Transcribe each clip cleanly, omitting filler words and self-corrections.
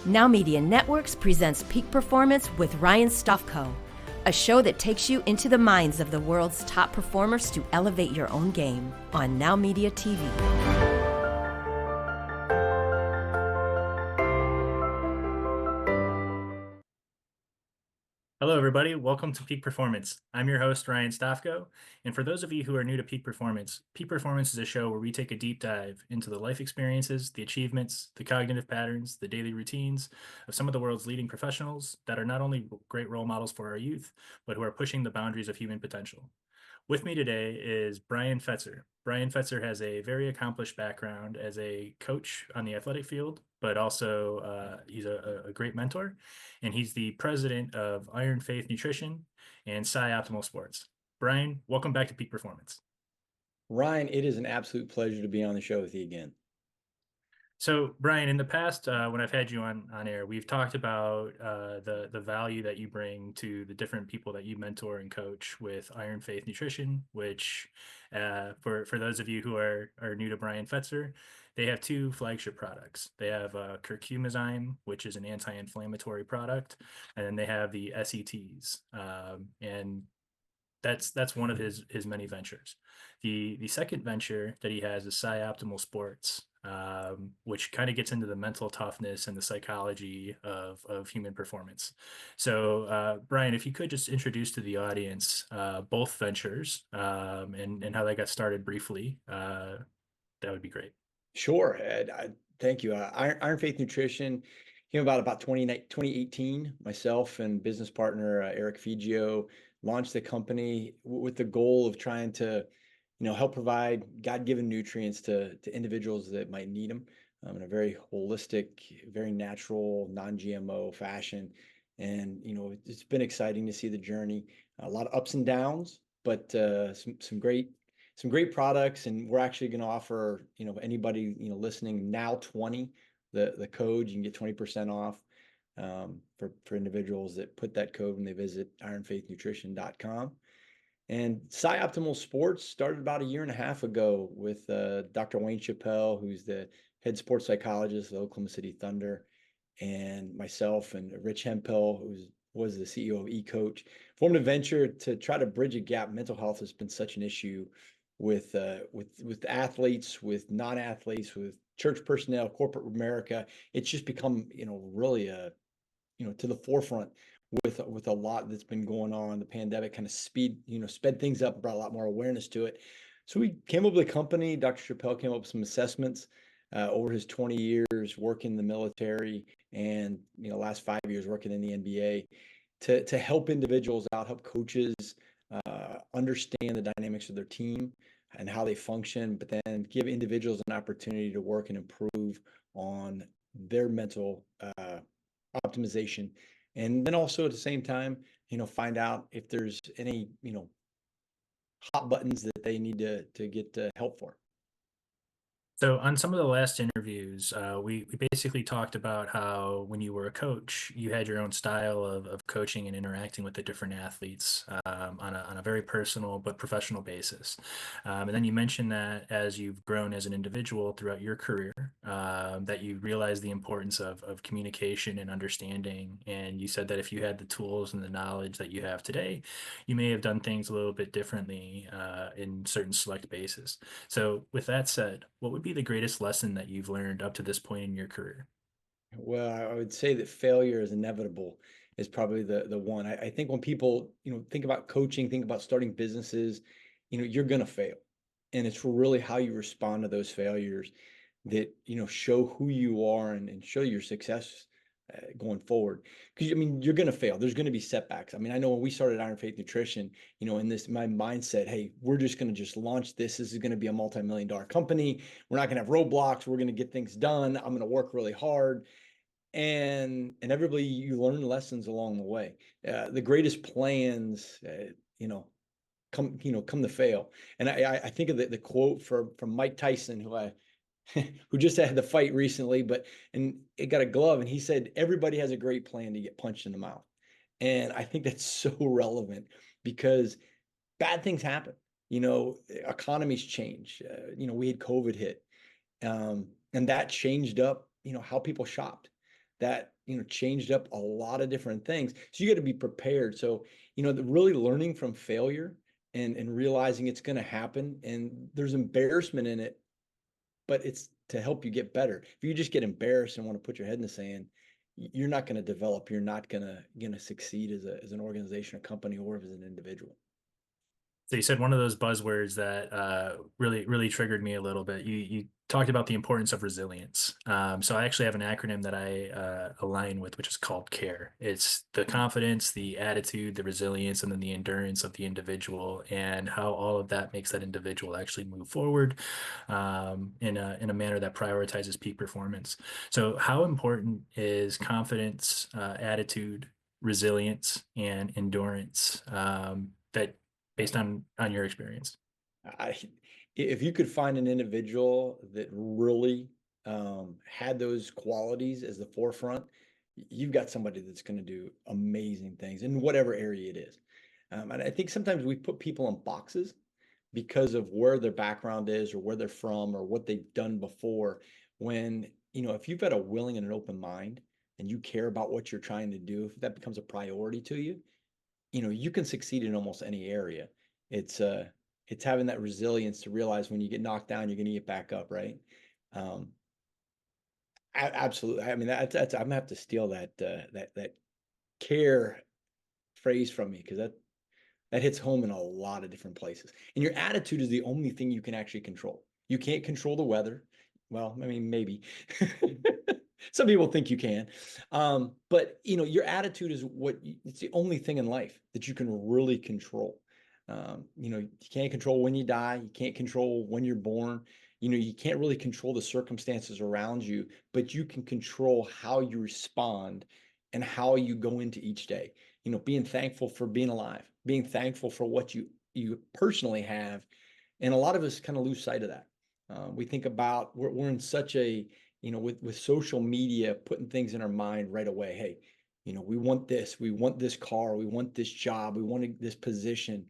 Now Media Networks presents Peak Performance with Ryan Stofko, a show that takes you into the minds of the world's top performers to elevate your own game on Now Media TV. Hello, everybody. Welcome to Peak Performance. I'm your host, Ryan Stofko. And for those of you who are new to Peak Performance is a show where we take a deep dive into the life experiences, the achievements, the cognitive patterns, the daily routines of some of the world's leading professionals that are not only great role models for our youth, but who are pushing the boundaries of human potential. With me today is Bryan Fetzer. Bryan Fetzer has a very accomplished background as a coach on the athletic field, but also he's a great mentor, and he's the president of Iron Faith Nutrition and actionable Sports. Bryan, welcome back to Peak Performance. Ryan, it is an absolute pleasure to be on the show with you again. So, Bryan, in the past, when I've had you on air, we've talked about the value that you bring to the different people that you mentor and coach with Iron Faith Nutrition, which for those of you who are new to Bryan Fetzer, they have two flagship products. They have curcumazyme, which is an anti-inflammatory product, and then they have the SETs. And that's one of his many ventures. The second venture that he has is actionable Sports, which kind of gets into the mental toughness and the psychology of human performance. So, Bryan, if you could just introduce to the audience both ventures and how they got started briefly, that would be great. Sure, Ed. Thank you. Iron Faith Nutrition came about 2018. Myself and business partner Eric Figio launched the company with the goal of trying to, help provide God-given nutrients to individuals that might need them in a very holistic, very natural, non-GMO fashion. And it's been exciting to see the journey. A lot of ups and downs, but some great products, and we're actually going to offer anybody listening now 20 the code. You can get 20% off for individuals that put that code when they visit ironfaithnutrition.com. And actionable Sports started about a year and a half ago with Dr. Wayne Chappell, who's the head sports psychologist of the Oklahoma City Thunder, and myself and Rich Hempel, who was the CEO of eCoach, formed a venture to try to bridge a gap. Mental health has been such an issue with athletes, with non-athletes, with church personnel, corporate America. It's just become, really to the forefront with a lot that's been going on. The pandemic kind of sped things up, brought a lot more awareness to it. So we came up with a company. Dr. Chappelle came up with some assessments over his 20 years working in the military and, last 5 years working in the NBA to help individuals out, help coaches understand the dynamics of their team and how they function, but then give individuals an opportunity to work and improve on their mental optimization. And then also at the same time, find out if there's any, hot buttons that they need to get help for. So on some of the last interviews, we basically talked about how when you were a coach, you had your own style of coaching and interacting with the different athletes on a very personal but professional basis. And then you mentioned that as you've grown as an individual throughout your career, that you realized the importance of communication and understanding. And you said that if you had the tools and the knowledge that you have today, you may have done things a little bit differently in certain select bases. So with that said, what would be the greatest lesson that you've learned up to this point in your career? Well, I would say that failure is inevitable is probably the one. I think when people, think about coaching, think about starting businesses, you're going to fail. And it's really how you respond to those failures that, show who you are and show your success going forward. Because, you're going to fail. There's going to be setbacks. I know when we started Iron Faith Nutrition, in my mindset, hey, we're just going to just launch this. This is going to be a multi-million-dollar company. We're not going to have roadblocks. We're going to get things done. I'm going to work really hard. And everybody, you learn lessons along the way. The greatest plans, come to fail. And I think of the quote from Mike Tyson, who just had the fight recently, and it got a glove, and he said, everybody has a great plan to get punched in the mouth. And I think that's so relevant because bad things happen. Economies change. We had COVID hit, and that changed up, how people shopped. that, changed up a lot of different things. So you got to be prepared. So, really learning from failure and realizing it's going to happen, and there's embarrassment in it, but it's to help you get better. If you just get embarrassed and want to put your head in the sand, you're not going to develop. You're not going to succeed as an organization, a company, or as an individual. So you said one of those buzzwords that really triggered me a little bit. You talked about the importance of resilience. So I actually have an acronym that I align with, which is called CARE. It's the confidence, the attitude, the resilience, and then the endurance of the individual, and how all of that makes that individual actually move forward in a manner that prioritizes peak performance. So how important is confidence, attitude, resilience, and endurance that based on your experience? I, if you could find an individual that really had those qualities as the forefront, you've got somebody that's going to do amazing things in whatever area it is. And I think sometimes we put people in boxes because of where their background is or where they're from or what they've done before. When, if you've got a willing and an open mind and you care about what you're trying to do, if that becomes a priority to you, you can succeed in almost any area. It's it's having that resilience to realize when you get knocked down, you're going to get back up, right? Um, Absolutely. I mean, that's I'm gonna have to steal that care phrase from me, because that hits home in a lot of different places. And your attitude is the only thing you can actually control. You can't control the weather. Well, I mean, maybe. Some people think you can. But your attitude is it's the only thing in life that you can really control. You can't control when you die. You can't control when you're born. You can't really control the circumstances around you, but you can control how you respond and how you go into each day. Being thankful for being alive, being thankful for what you personally have. And a lot of us kind of lose sight of that. We think about we're in such a, with social media putting things in our mind right away. Hey, we want this car, we want this job, we want this position.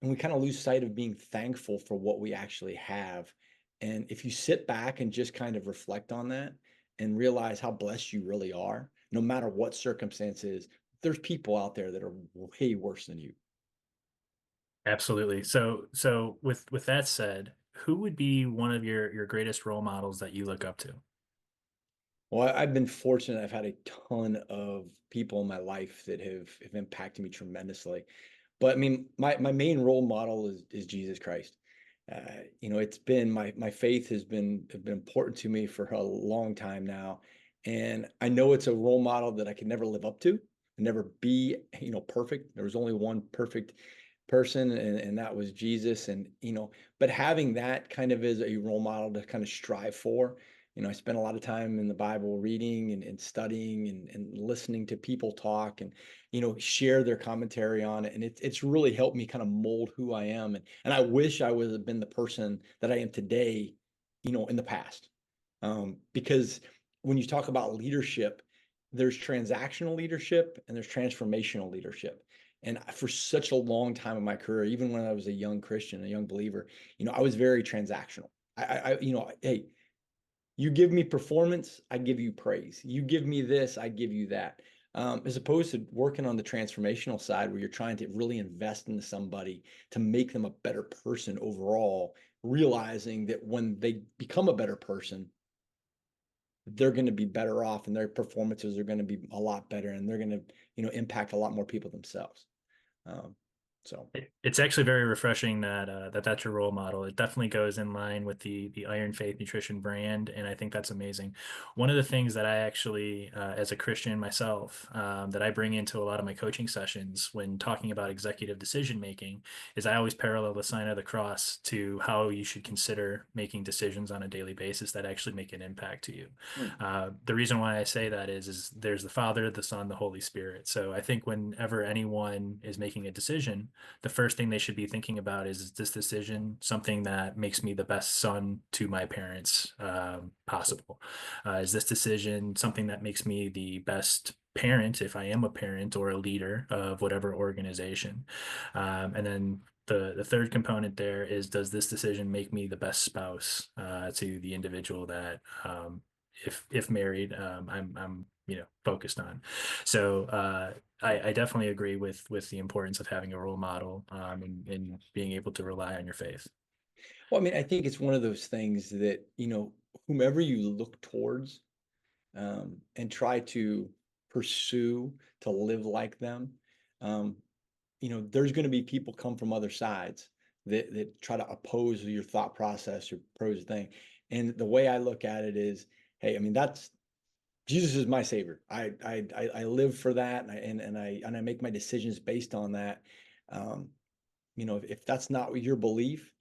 And we kind of lose sight of being thankful for what we actually have. And if you sit back and just kind of reflect on that and realize how blessed you really are, no matter what circumstances, there's people out there that are way worse than you. Absolutely. So with that said, who would be one of your greatest role models that you look up to? Well, I've been fortunate. I've had a ton of people in my life that have impacted me tremendously. But I mean, my main role model is Jesus Christ. It's been my faith has been important to me for a long time now, and I know it's a role model that I could never live up to, never be perfect. There was only one perfect person, and that was Jesus. And but having that kind of as a role model to kind of strive for. I spent a lot of time in the Bible reading and studying and listening to people talk and, share their commentary on it. And it's really helped me kind of mold who I am. And I wish I would have been the person that I am today, in the past. Because when you talk about leadership, there's transactional leadership and there's transformational leadership. And for such a long time in my career, even when I was a young Christian, a young believer, I was very transactional. Hey, you give me performance, I give you praise. You give me this, I give you that. As opposed to working on the transformational side where you're trying to really invest into somebody to make them a better person overall, realizing that when they become a better person, they're going to be better off and their performances are going to be a lot better and they're going to, impact a lot more people themselves. Um, so. It's actually very refreshing that that's your role model. It definitely goes in line with the Iron Faith Nutrition brand, and I think that's amazing. One of the things that I actually, as a Christian myself, that I bring into a lot of my coaching sessions when talking about executive decision making is I always parallel the sign of the cross to how you should consider making decisions on a daily basis that actually make an impact to you. The reason why I say that is there's the Father, the Son, the Holy Spirit. So I think whenever anyone is making a decision, the first thing they should be thinking about is this decision something that makes me the best son to my parents possible? Is this decision something that makes me the best parent if I am a parent or a leader of whatever organization? And then the third component there is, does this decision make me the best spouse to the individual that if married, I'm focused on. So I definitely agree with the importance of having a role model, and being able to rely on your faith. Well, I mean, I think it's one of those things that, whomever you look towards, and try to pursue to live like them, um, there's going to be people come from other sides that try to oppose your thought process or oppose thing. And the way I look at it is, hey, I mean, that's Jesus is my savior. I live for that, and I make my decisions based on that. Um, if that's not your belief,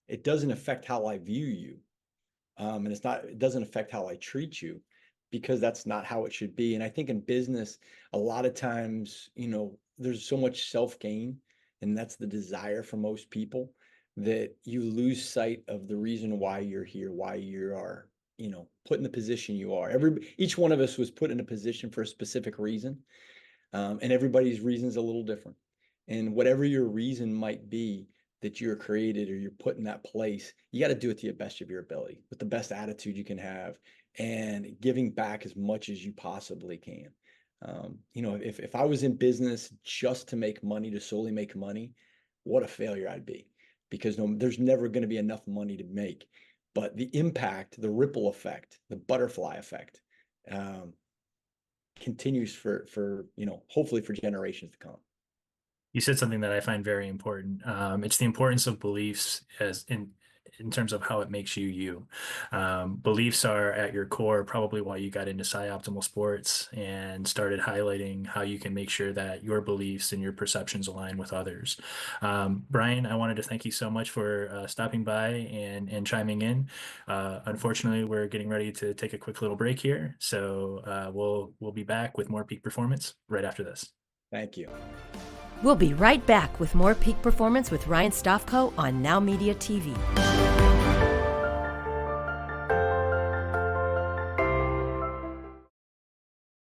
it doesn't affect how I view you. And it doesn't affect how I treat you, because that's not how it should be. And I think in business, a lot of times, there's so much self-gain, and that's the desire for most people, that you lose sight of the reason why you're here, why you are, put in the position you are. Each one of us was put in a position for a specific reason. And everybody's reason is a little different. And whatever your reason might be that you're created or you're put in that place, you got to do it to the best of your ability, with the best attitude you can have, and giving back as much as you possibly can. If I was in business just to make money, to solely make money, what a failure I'd be, because there's never going to be enough money to make. But the impact, the ripple effect, the butterfly effect, continues for hopefully for generations to come. You said something that I find very important. It's the importance of beliefs as in terms of how it makes you you. Beliefs are at your core, probably why you got into Optimal Sports and started highlighting how you can make sure that your beliefs and your perceptions align with others. Bryan, I wanted to thank you so much for stopping by and chiming in. Unfortunately, we're getting ready to take a quick little break here, so we'll be back with more Peak Performance right after this. Thank you. We'll be right back with more Peak Performance with Ryan Stofko on Now Media TV.